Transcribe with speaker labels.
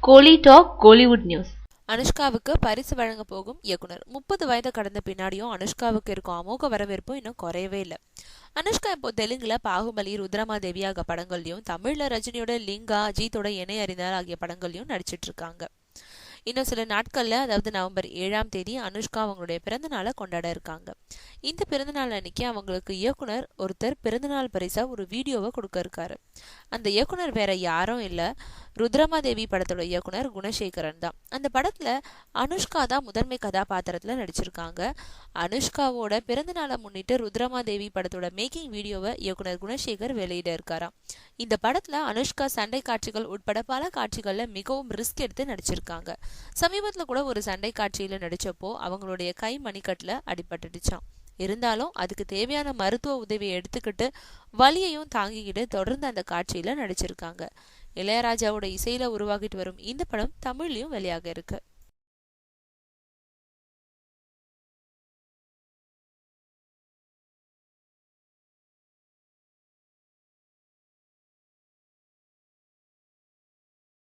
Speaker 1: கோலி talk Kollywood news.
Speaker 2: அனுஷ்காவுக்கு பரிசு வழங்க போகும் இயக்குனர். 30 வயது கடந்த பின்னாடியும் அனுஷ்காவுக்கு இருக்கும் அமோக வரவேற்பும் இன்னும் குறையவே இல்லை. அனுஷ்கா இப்போ தெலுங்குல பாகுபலி, ருத்ரமாதேவி ஆகிய படங்கள்லயும், தமிழ்ல ரஜினியோட லிங்கா, அஜித்தோட இணை அறிந்தார் ஆகிய படங்கள்லயும் நடிச்சிட்டு இருக்காங்க. இன்னும் சில நாட்கள்ல, அதாவது நவம்பர் 7ஆம் தேதி அனுஷ்கா அவங்களுடைய பிறந்த நாளை கொண்டாட இருக்காங்க. இந்த பிறந்த நாள் அன்னைக்கு அவங்களுக்கு இயக்குனர் ஒருத்தர் பிறந்தநாள் பரிசா ஒரு வீடியோவை கொடுக்க இருக்காரு. அந்த இயக்குனர் வேற யாரும் இல்ல, ருத்ரமாதேவி படத்தோட இயக்குனர் குணசேகரன் தான். அந்த படத்துல அனுஷ்கா தான் முதன்மை கதாபாத்திரத்துல நடிச்சிருக்காங்க. அனுஷ்காவோட பிறந்த நாளை முன்னிட்டு ருத்ரமாதேவி படத்தோட மேக்கிங் வீடியோவை இயக்குனர் குணசேகர் வெளியிட இருக்காராம். இந்த படத்துல அனுஷ்கா சண்டை காட்சிகள் உட்பட பல காட்சிகள்ல மிகவும் ரிஸ்க் எடுத்து நடிச்சிருக்காங்க. சமீபத்துல கூட ஒரு சண்டை காட்சியில நடிச்சப்போ அவங்களுடைய கை மணிக்கட்டுல அடிபட்டுடுச்சான். இருந்தாலும் அதுக்கு தேவையான மருத்துவ உதவியை எடுத்துக்கிட்டு வலியையும் தாங்கிக்கிட்டு தொடர்ந்து அந்த காட்சியில நடிச்சிருக்காங்க. இளையராஜாவோட இசையில உருவாகிட்டு வரும் இந்த படம் தமிழ்லயும் வெளியாக இருக்கு.